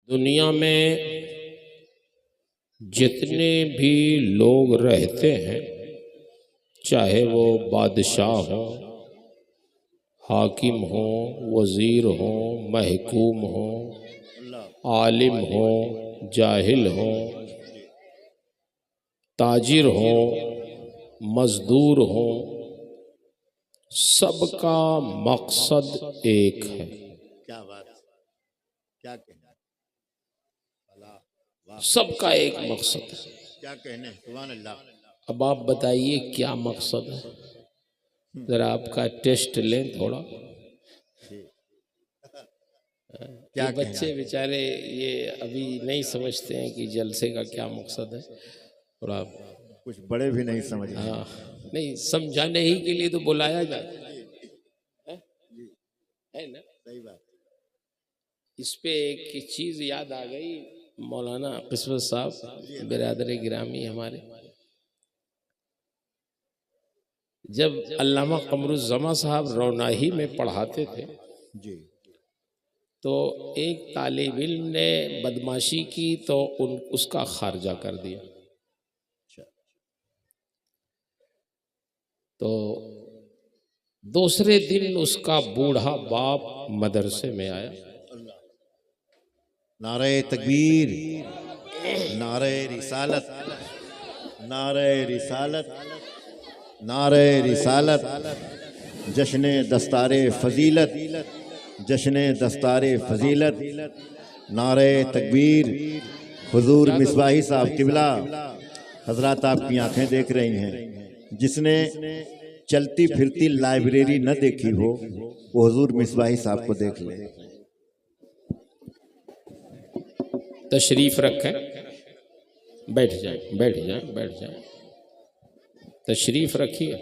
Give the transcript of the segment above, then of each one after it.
दुनिया में जितने भी लोग रहते हैं, चाहे वो बादशाह हो, हाकिम हो, वज़ीर हो, महकूम हो, आलिम हो, जाहिल हो, ताजिर हो, मजदूर हो, सबका मकसद एक है। क्या बात, क्या कहने, सबका एक मकसद है। क्या कहने, सुभान अल्लाह। अब आप बताइए क्या मकसद है, जरा आपका टेस्ट लें थोड़ा। क्या ये बच्चे बेचारे ये अभी नहीं समझते हैं कि जलसे का क्या मकसद है। थोड़ा कुछ बड़े भी नहीं समझ रहे। हाँ, नहीं समझाने ही के लिए तो बुलाया जाता है ना। सही बात। इस पे एक चीज याद आ गई, मौलाना किस्मत साहब बिरादर गिरामी हमारे, जब अल्लामा कमरुज़्ज़मा साहब रौनाही में पढ़ाते थे जी, तो एक तालिब इल्म ने बदमाशी की तो उसका खारजा कर दिया। तो दूसरे दिन उसका बूढ़ा बाप मदरसे में आया। नारे तकबीर, नारे रिसालत, नारे रिसालत, नारे रिसालत, जश्न दस्तारे फजीलत, जश्न दस्तारे फजीलत, नारे तकबीर। हुजूर मिसबाही साहब किबला हजरात आपकी आंखें देख रही हैं, जिसने चलती फिरती लाइब्रेरी न देखी हो वो हुजूर मिसबाही साहब को देख ले। तशरीफ रखें, बैठ जाए, बैठ जाए, बैठ जाए, तशरीफ रखिए।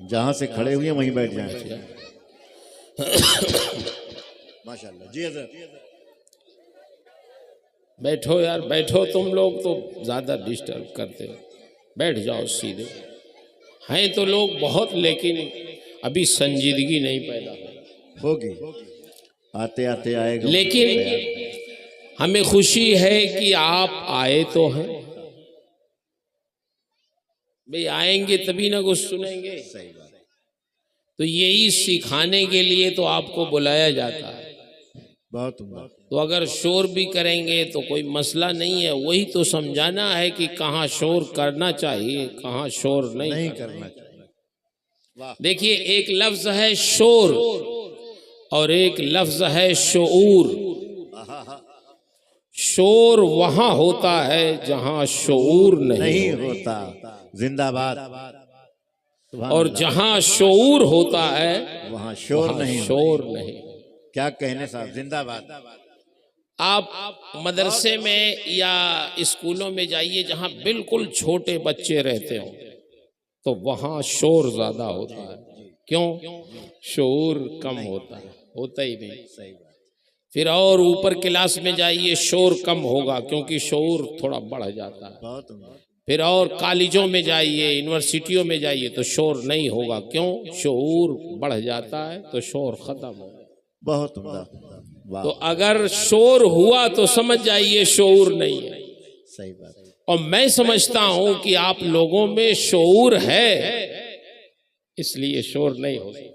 जहां से खड़े हुए वहीं बैठ जाएं। माशाल्लाह जी हज़रत। बैठो यार, बैठो, तुम लोग तो ज्यादा डिस्टर्ब करते हो, बैठ जाओ सीधे। हैं तो लोग बहुत, लेकिन अभी संजीदगी नहीं पैदा होगी, आते आते आएगा। लेकिन हमें खुशी है कि आप आए तो हैं। भाई आएंगे तभी ना कुछ सुनेंगे। सही बात। तो यही सिखाने के लिए तो आपको बुलाया जाता है। बहुत उम्दा। तो अगर शोर भी करेंगे तो कोई मसला नहीं है, वही तो समझाना है कि कहाँ शोर करना चाहिए, कहाँ शोर नहीं करना चाहिए। देखिए, एक लफ्ज है शोर और एक लफ्ज है शऊर। शोर वहां होता है जहां शऊर नहीं होता। जिंदाबाद। और जहां शऊर होता है वहां शोर नहीं। शोर नहीं। क्या कहने साहब, जिंदाबाद। आप मदरसे में या स्कूलों में जाइए जहां बिल्कुल छोटे बच्चे रहते हो तो वहां शोर ज्यादा होता है। क्यों? शऊर कम होता है, होता ही नहीं। सही बात। फिर और ऊपर क्लास में जाइए, शोर कम होगा क्योंकि शऊर थोड़ा बढ़ जाता है। बहुत उम्दा। फिर और कॉलेजों में जाइए, यूनिवर्सिटियों में जाइए तो शोर नहीं होगा। क्यों? शऊर बढ़ जाता है तो शोर खत्म होगा। बहुत उम्दा। तो अगर शोर हुआ तो समझ जाइए शऊर नहीं है। सही बात। और मैं समझता हूं कि आप लोगों में शऊर है, इसलिए शोर नहीं हो सकता।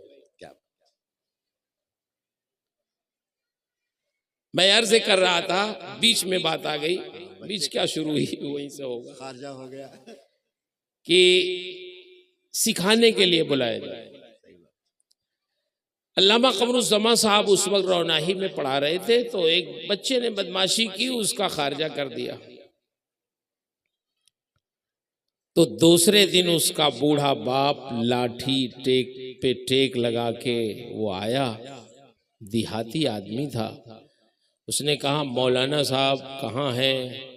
मैं अर्ज कर रहा था, बीच में बात आ गई, बीच क्या शुरू हुई वहीं से होगा, खारजा हो गया कि सिखाने के लिए बुलाया जाए। अल्लामा कमरुज़्ज़मा साहब उस वक्त रौनाही में पढ़ा रहे थे तो एक बच्चे ने बदमाशी की, उसका खारजा कर दिया। तो दूसरे दिन उसका बूढ़ा बाप लाठी टेक पे टेक लगा के वो आया, देहाती आदमी था। उसने कहा, मौलाना साहब कहाँ हैं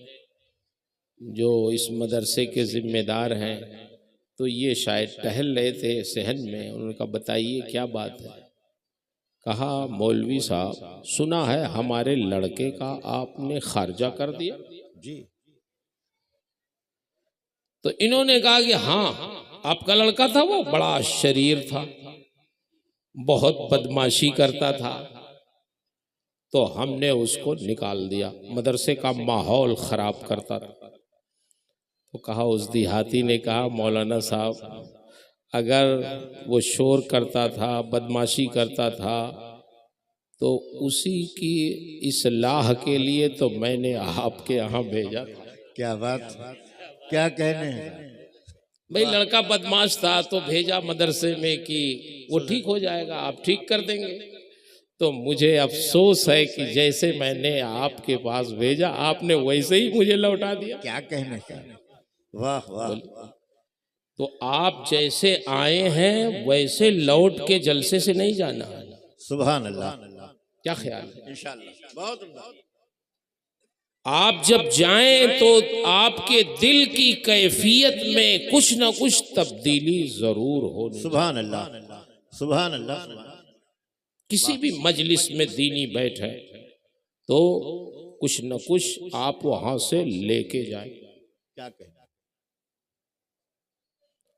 जो इस मदरसे के जिम्मेदार हैं? तो ये शायद टहल रहे थे सहन में। उन्होंने कहा, बताइए क्या बात है? कहा, मौलवी साहब सुना है हमारे लड़के का आपने खारजा कर दिया जी। तो इन्होंने कहा कि हाँ, आपका लड़का था, वो बड़ा शरीर था, बहुत बदमाशी करता था, तो हमने उसको निकाल दिया, मदरसे का माहौल खराब करता था। तो कहा, उस देहाती ने कहा, मौलाना साहब अगर वो शोर करता था, बदमाशी करता था, तो उसी की इस्लाह के लिए तो मैंने आपके यहाँ भेजा था। क्या बात, क्या कहने हैं। भाई लड़का बदमाश था तो भेजा मदरसे में कि वो ठीक हो जाएगा, आप ठीक कर देंगे। तो मुझे अफसोस है कि जैसे मैंने आपके पास भेजा, आपने वैसे ही मुझे लौटा दिया। क्या कहने का। वाह वाह। तो आप जैसे आए हैं वैसे लौट के जलसे से नहीं जाना। सुभान अल्लाह। क्या ख्याल है? इंशाअल्लाह। बहुत उम्दा। आप जब जाएं तो आपके दिल की कैफियत में कुछ ना कुछ तब्दीली जरूर हो। सुभान अल्लाह, सुभान अल्लाह। किसी भी मजलिस में दीनी बैठे तो कुछ न कुछ आप वहां से लेके जाए। क्या कहना।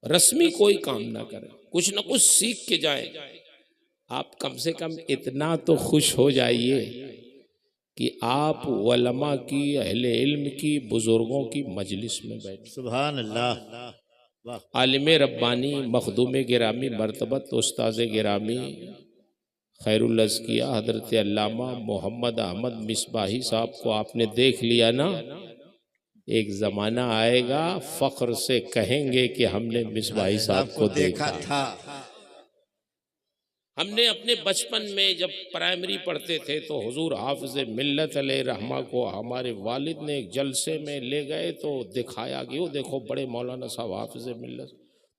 रस्मी कोई काम ना करें, कुछ न कुछ सीख के जाए। आप कम से कम इतना तो खुश हो जाइए कि आप उलमा की, अहले इल्म की, बुजुर्गों की मजलिस में बैठे। सुभान अल्लाह। आलिम रब्बानी, मखदूम गिरामी, मरतबत उस्ताद गिरामी, खैरुल अज़किया हज़रत अल्लामा मोहम्मद अहमद मिसबाही साहब को आपने देख लिया ना। एक ज़माना आएगा फ़ख्र से कहेंगे कि हमने मिसबाही साहब को देखा था। हमने अपने बचपन में जब प्राइमरी पढ़ते थे तो हुजूर हाफिज़ मिल्लत अलैहि रहमा को हमारे वालिद ने एक जलसे में ले गए तो दिखाया कि वो देखो बड़े मौलाना साहब हाफिज़ मिल्लत।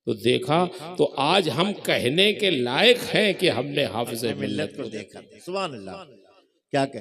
तो देखा तो आज हम कहने के लायक हैं कि हमने हाफिज़ मिल्लत को देखा। सुभान अल्लाह। क्या कह